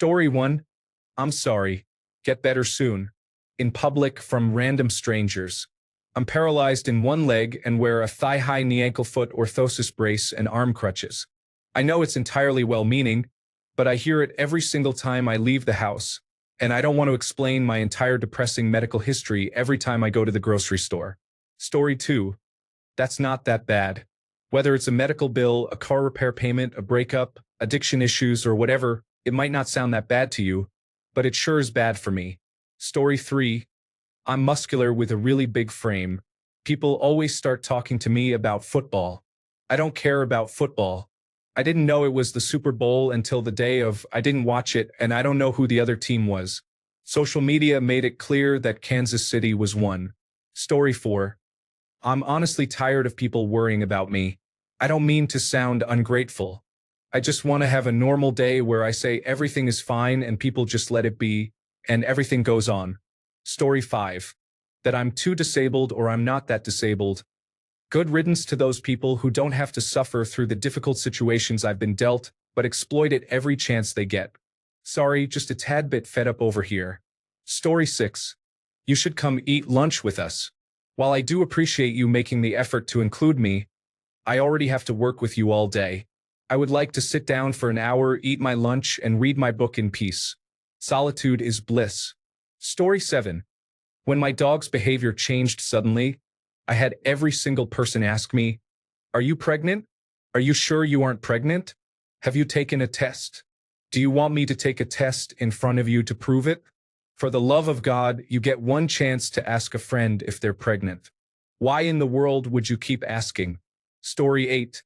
Story 1. I'm sorry. Get better soon. In public from random strangers. I'm paralyzed in one leg and wear a thigh-high knee-ankle foot orthosis brace and arm crutches. I know it's entirely well-meaning, but I hear it every single time I leave the house, and I don't want to explain my entire depressing medical history every time I go to the grocery store. Story 2. That's not that bad. Whether it's a medical bill, a car repair payment, a breakup, addiction issues, or whatever, it might not sound that bad to you, but it sure is bad for me. Story 3. I'm muscular with a really big frame. People always start talking to me about football. I don't care about football. I didn't know it was the Super Bowl until the day of. I didn't watch it, and I don't know who the other team was. Social media made it clear that Kansas City was won. Story 4. I'm honestly tired of people worrying about me. I don't mean to sound ungrateful. I just want to have a normal day where I say everything is fine and people just let it be, and everything goes on. Story 5. That I'm too disabled or I'm not that disabled. Good riddance to those people who don't have to suffer through the difficult situations I've been dealt, but exploit it every chance they get. Sorry, just a tad bit fed up over here. Story 6. You should come eat lunch with us. While I do appreciate you making the effort to include me, I already have to work with you all day. I would like to sit down for an hour, eat my lunch, and read my book in peace. Solitude is bliss. Story 7. When my dog's behavior changed suddenly, I had every single person ask me, "Are you pregnant? Are you sure you aren't pregnant? Have you taken a test? Do you want me to take a test in front of you to prove it?" For the love of God, you get one chance to ask a friend if they're pregnant. Why in the world would you keep asking? Story 8.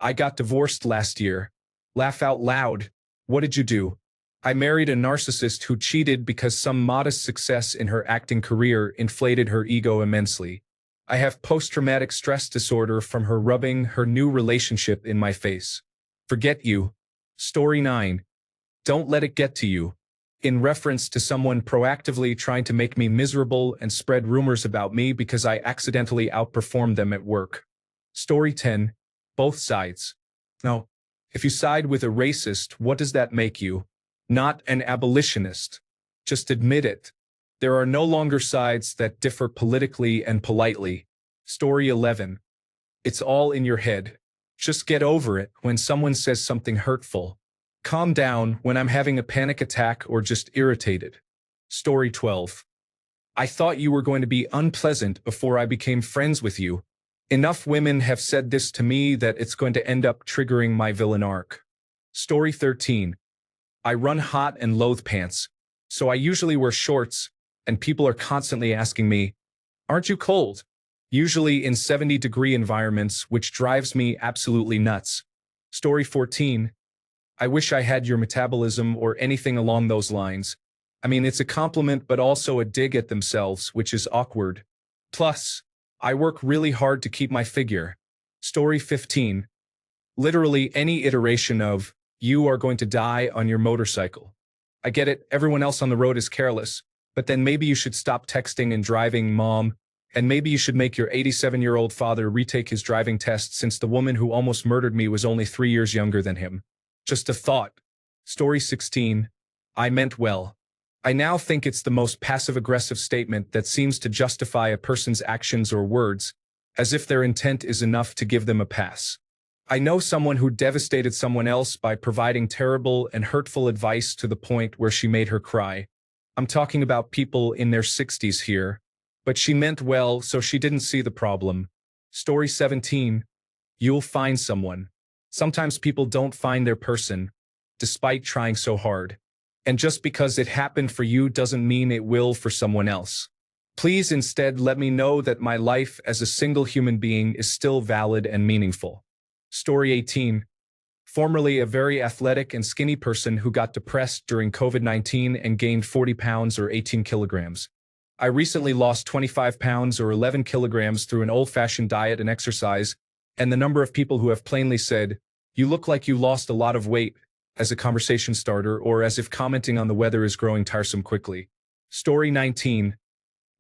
I got divorced last year. Laugh out loud. What did you do? I married a narcissist who cheated because some modest success in her acting career inflated her ego immensely. I have post-traumatic stress disorder from her rubbing her new relationship in my face. Forget you. Story 9. Don't let it get to you. In reference to someone proactively trying to make me miserable and spread rumors about me because I accidentally outperformed them at work. Story 10. Both sides. Now, if you side with a racist, what does that make you? Not an abolitionist. Just admit it. There are no longer sides that differ politically and politely. Story 11. It's all in your head. Just get over it when someone says something hurtful. Calm down when I'm having a panic attack or just irritated. Story 12. I thought you were going to be unpleasant before I became friends with you. Enough women have said this to me that it's going to end up triggering my villain arc. Story 13. I run hot and loathe pants, so I usually wear shorts, and people are constantly asking me, "Aren't you cold?" Usually in 70-degree environments, which drives me absolutely nuts. Story 14. I wish I had your metabolism or anything along those lines. I mean, it's a compliment but also a dig at themselves, which is awkward. Plus, I work really hard to keep my figure. Story 15. Literally any iteration of, "You are going to die on your motorcycle." I get it, everyone else on the road is careless, but then maybe you should stop texting and driving, Mom, and maybe you should make your 87-year-old father retake his driving test since the woman who almost murdered me was only 3 years younger than him. Just a thought. Story 16. I meant well. I now think it's the most passive-aggressive statement that seems to justify a person's actions or words, as if their intent is enough to give them a pass. I know someone who devastated someone else by providing terrible and hurtful advice to the point where she made her cry. I'm talking about people in their 60s here, but she meant well, so she didn't see the problem. Story 17. You'll find someone. Sometimes people don't find their person, despite trying so hard. And just because it happened for you doesn't mean it will for someone else. Please instead let me know that my life as a single human being is still valid and meaningful. Story 18. Formerly a very athletic and skinny person who got depressed during COVID-19 and gained 40 pounds or 18 kilograms. I recently lost 25 pounds or 11 kilograms through an old-fashioned diet and exercise, and the number of people who have plainly said, "You look like you lost a lot of weight," as a conversation starter or as if commenting on the weather is growing tiresome quickly. Story 19.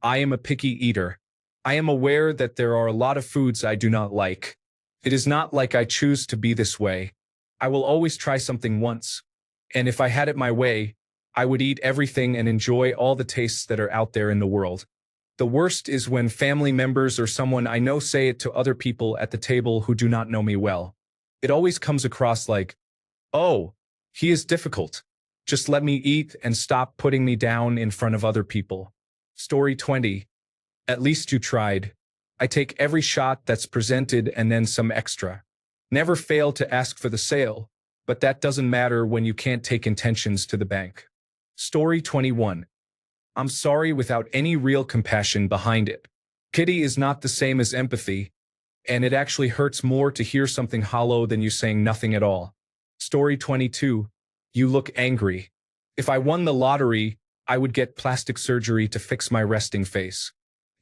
I am a picky eater. I am aware that there are a lot of foods I do not like. It is not like I choose to be this way. I will always try something once. And if I had it my way, I would eat everything and enjoy all the tastes that are out there in the world. The worst is when family members or someone I know say it to other people at the table who do not know me well. It always comes across like, oh, he is difficult. Just let me eat and stop putting me down in front of other people. Story 20. At least you tried. I take every shot that's presented and then some extra. Never fail to ask for the sale, but that doesn't matter when you can't take intentions to the bank. Story 21. I'm sorry without any real compassion behind it. Pity is not the same as empathy, and it actually hurts more to hear something hollow than you saying nothing at all. Story 22. You look angry. If I won the lottery, I would get plastic surgery to fix my resting face.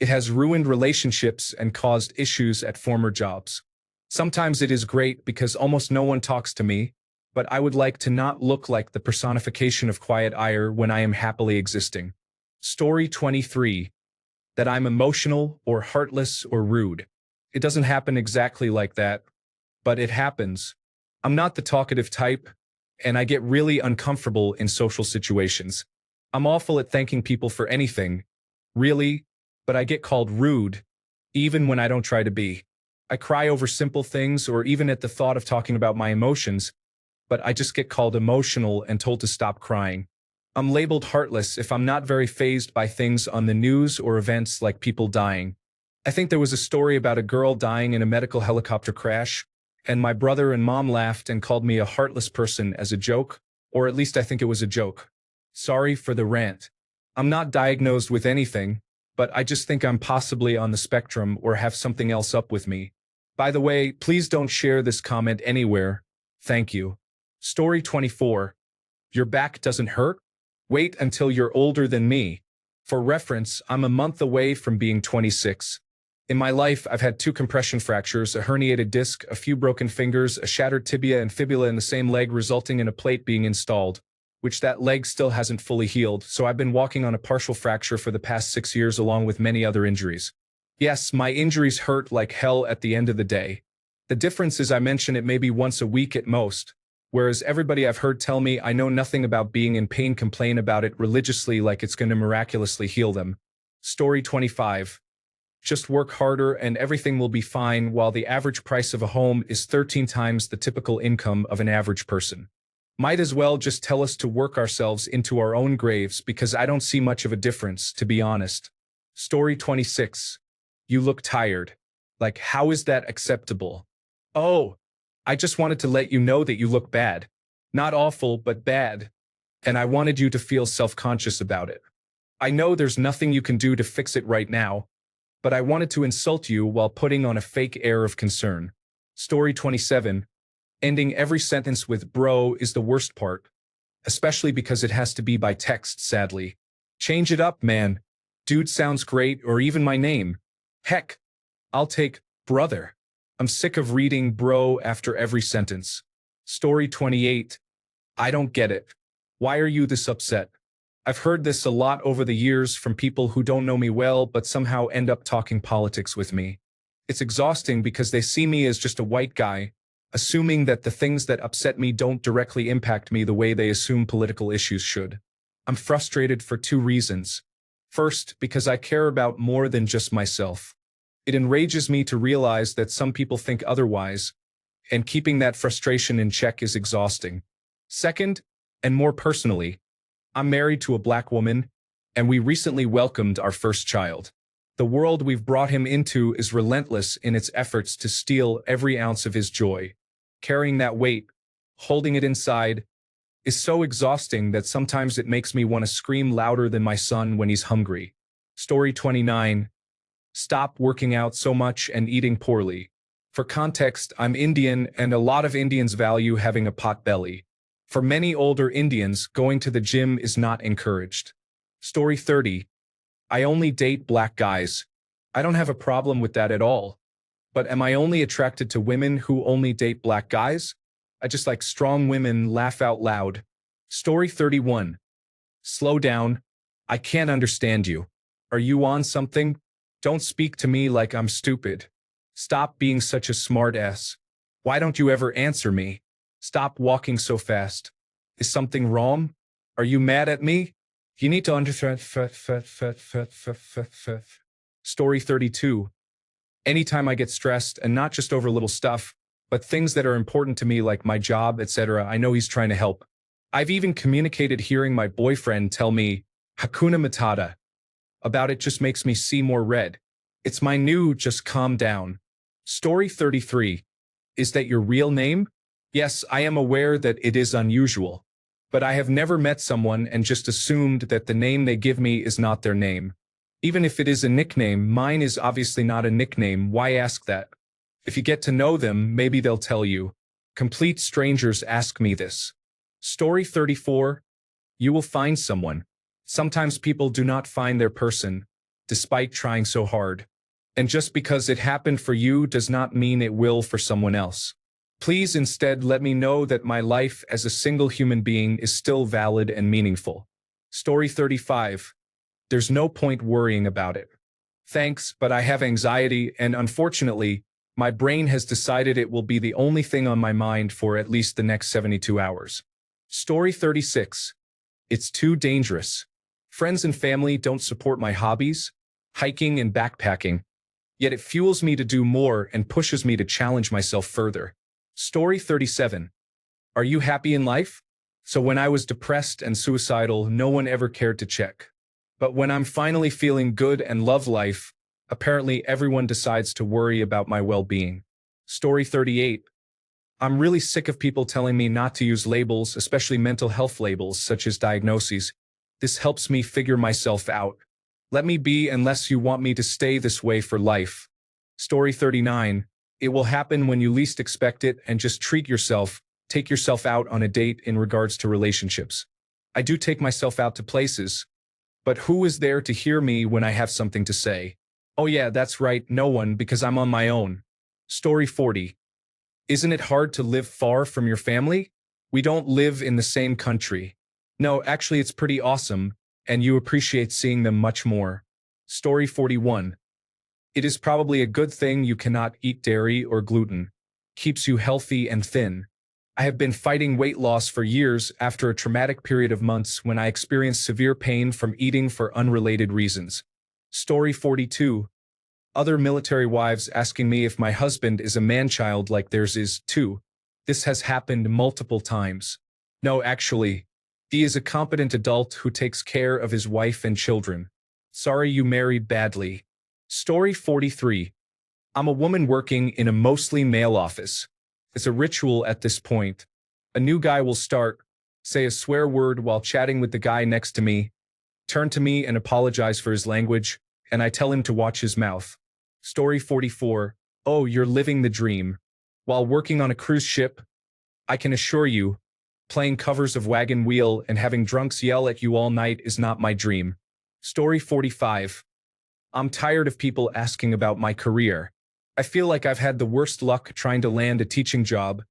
It has ruined relationships and caused issues at former jobs. Sometimes it is great because almost no one talks to me, but I would like to not look like the personification of quiet ire when I am happily existing. Story 23. That I'm emotional or heartless or rude. It doesn't happen exactly like that, but it happens. I'm not the talkative type, and I get really uncomfortable in social situations. I'm awful at thanking people for anything, really, but I get called rude, even when I don't try to be. I cry over simple things or even at the thought of talking about my emotions, but I just get called emotional and told to stop crying. I'm labeled heartless if I'm not very fazed by things on the news or events like people dying. I think there was a story about a girl dying in a medical helicopter crash, and my brother and mom laughed and called me a heartless person as a joke, or at least I think it was a joke. Sorry for the rant. I'm not diagnosed with anything, but I just think I'm possibly on the spectrum or have something else up with me. By the way, please don't share this comment anywhere. Thank you. Story 24. Your back doesn't hurt? Wait until you're older than me. For reference, I'm a month away from being 26. In my life, I've had 2 compression fractures, a herniated disc, a few broken fingers, a shattered tibia and fibula in the same leg, resulting in a plate being installed, which that leg still hasn't fully healed, so I've been walking on a partial fracture for the past 6 years along with many other injuries. Yes, my injuries hurt like hell at the end of the day. The difference is I mention it maybe once a week at most, whereas everybody I've heard tell me I know nothing about being in pain complain about it religiously like it's going to miraculously heal them. Story 25. Just work harder and everything will be fine, while the average price of a home is 13 times the typical income of an average person. Might as well just tell us to work ourselves into our own graves because I don't see much of a difference, to be honest. Story 26. You look tired. Like, how is that acceptable? Oh, I just wanted to let you know that you look bad. Not awful, but bad. And I wanted you to feel self-conscious about it. I know there's nothing you can do to fix it right now, but I wanted to insult you while putting on a fake air of concern. Story 27. Ending every sentence with bro is the worst part, especially because it has to be by text, sadly. Change it up, man. Dude sounds great, or even my name. Heck, I'll take brother. I'm sick of reading bro after every sentence. Story 28. I don't get it. Why are you this upset? I've heard this a lot over the years from people who don't know me well but somehow end up talking politics with me. It's exhausting because they see me as just a white guy, assuming that the things that upset me don't directly impact me the way they assume political issues should. I'm frustrated for 2 reasons. First, because I care about more than just myself. It enrages me to realize that some people think otherwise, and keeping that frustration in check is exhausting. Second, and more personally, I'm married to a black woman, and we recently welcomed our first child. The world we've brought him into is relentless in its efforts to steal every ounce of his joy. Carrying that weight, holding it inside, is so exhausting that sometimes it makes me want to scream louder than my son when he's hungry. Story 29. Stop working out so much and eating poorly. For context, I'm Indian, and a lot of Indians value having a pot belly. For many older Indians, going to the gym is not encouraged. Story 30. I only date black guys. I don't have a problem with that at all. But am I only attracted to women who only date black guys? I just like strong women, laugh out loud. Story 31. Slow down. I can't understand you. Are you on something? Don't speak to me like I'm stupid. Stop being such a smart ass. Why don't you ever answer me? Stop walking so fast. Is something wrong? Are you mad at me? You need to understand. Story 32. Anytime I get stressed, and not just over little stuff, but things that are important to me like my job, etc., I know he's trying to help. I've even communicated hearing my boyfriend tell me, Hakuna Matata. About it just makes me see more red. It's my new just calm down. Story 33. Is that your real name? Yes, I am aware that it is unusual. But I have never met someone and just assumed that the name they give me is not their name. Even if it is a nickname, mine is obviously not a nickname. Why ask that? If you get to know them, maybe they'll tell you. Complete strangers ask me this. Story 34. You will find someone. Sometimes people do not find their person, despite trying so hard. And just because it happened for you does not mean it will for someone else. Please instead let me know that my life as a single human being is still valid and meaningful. Story 35. There's no point worrying about it. Thanks, but I have anxiety, and unfortunately, my brain has decided it will be the only thing on my mind for at least the next 72 hours. Story 36. It's too dangerous. Friends and family don't support my hobbies, hiking and backpacking, yet it fuels me to do more and pushes me to challenge myself further. Story 37. Are you happy in life? So when I was depressed and suicidal, no one ever cared to check. But when I'm finally feeling good and love life, apparently everyone decides to worry about my well-being. Story 38. I'm really sick of people telling me not to use labels, especially mental health labels such as diagnoses. This helps me figure myself out. Let me be unless you want me to stay this way for life. Story 39. It will happen when you least expect it, and just treat yourself. Take yourself out on a date in regards to relationships. I do take myself out to places, but who is there to hear me when I have something to say? Oh yeah, that's right, no one, because I'm on my own. Story 40. Isn't it hard to live far from your family? We don't live in the same country. No, actually it's pretty awesome, and you appreciate seeing them much more. Story 41. It is probably a good thing you cannot eat dairy or gluten. Keeps you healthy and thin. I have been fighting weight loss for years after a traumatic period of months when I experienced severe pain from eating for unrelated reasons. Story 42. Other military wives asking me if my husband is a man-child like theirs is, too. This has happened multiple times. No, actually, he is a competent adult who takes care of his wife and children. Sorry you married badly. Story 43. I'm a woman working in a mostly male office. It's a ritual at this point. A new guy will start, say a swear word while chatting with the guy next to me, turn to me and apologize for his language, and I tell him to watch his mouth. Story 44. Oh, you're living the dream. While working on a cruise ship, I can assure you, playing covers of Wagon Wheel and having drunks yell at you all night is not my dream. Story 45. I'm tired of people asking about my career. I feel like I've had the worst luck trying to land a teaching job,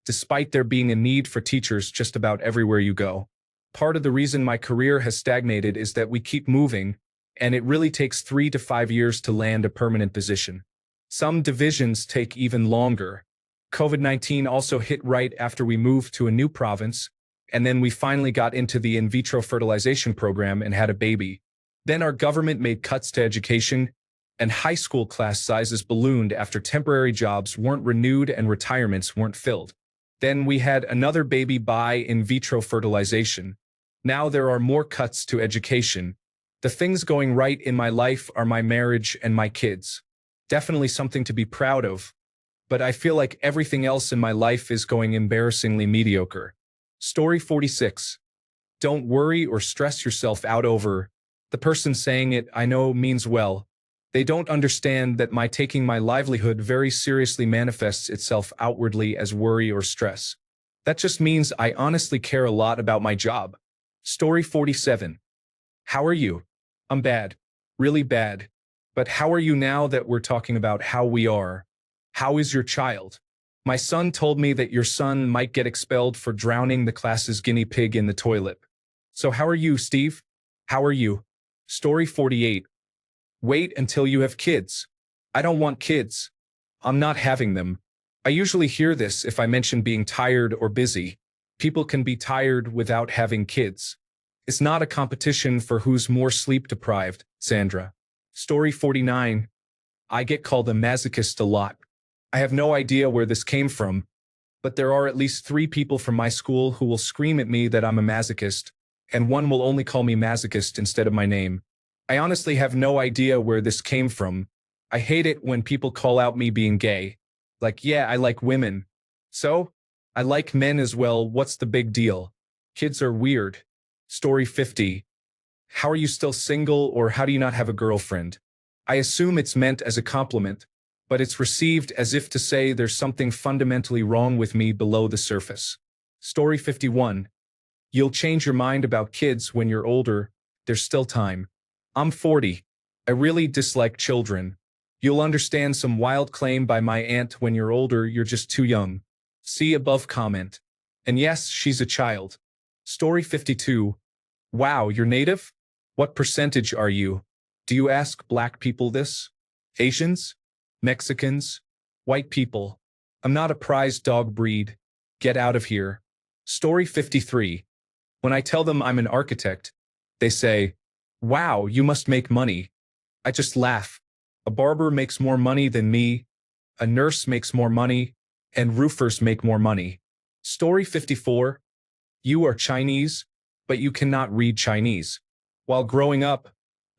despite there being a need for teachers just about everywhere you go. Part of the reason my career has stagnated is that we keep moving, and it really takes 3 to 5 years to land a permanent position. Some divisions take even longer. COVID-19 also hit right after we moved to a new province, and then we finally got into the in vitro fertilization program and had a baby. Then our government made cuts to education, and high school class sizes ballooned after temporary jobs weren't renewed and retirements weren't filled. Then we had another baby by in vitro fertilization. Now there are more cuts to education. The things going right in my life are my marriage and my kids. Definitely something to be proud of, but I feel like everything else in my life is going embarrassingly mediocre. Story 46. Don't worry or stress yourself out over. The person saying it, I know, means well. They don't understand that my taking my livelihood very seriously manifests itself outwardly as worry or stress. That just means I honestly care a lot about my job. Story 47. How are you? I'm bad. Really bad. But how are you now that we're talking about how we are? How is your child? My son told me that your son might get expelled for drowning the class's guinea pig in the toilet. So how are you, Steve? How are you? Story 48. Wait until you have kids. I don't want kids. I'm not having them. I usually hear this if I mention being tired or busy. People can be tired without having kids. It's not a competition for who's more sleep-deprived, Sandra. Story 49. I get called a masochist a lot. I have no idea where this came from, but there are at least 3 people from my school who will scream at me that I'm a masochist, and one will only call me masochist instead of my name. I honestly have no idea where this came from. I hate it when people call out me being gay. Like, yeah, I like women. So? I like men as well, what's the big deal? Kids are weird. Story 50. How are you still single, or how do you not have a girlfriend? I assume it's meant as a compliment, but it's received as if to say there's something fundamentally wrong with me below the surface. Story 51. You'll change your mind about kids when you're older. There's still time. I'm 40. I really dislike children. You'll understand some wild claim by my aunt when you're older, you're just too young. See above comment. And yes, she's a child. Story 52. Wow, you're native? What percentage are you? Do you ask black people this? Asians? Mexicans? White people? I'm not a prized dog breed. Get out of here. Story 53. When I tell them I'm an architect, they say, wow, you must make money. I just laugh. A barber makes more money than me, a nurse makes more money, and roofers make more money. Story 54. You are Chinese, but you cannot read Chinese. While growing up,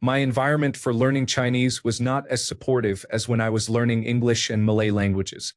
my environment for learning Chinese was not as supportive as when I was learning English and Malay languages.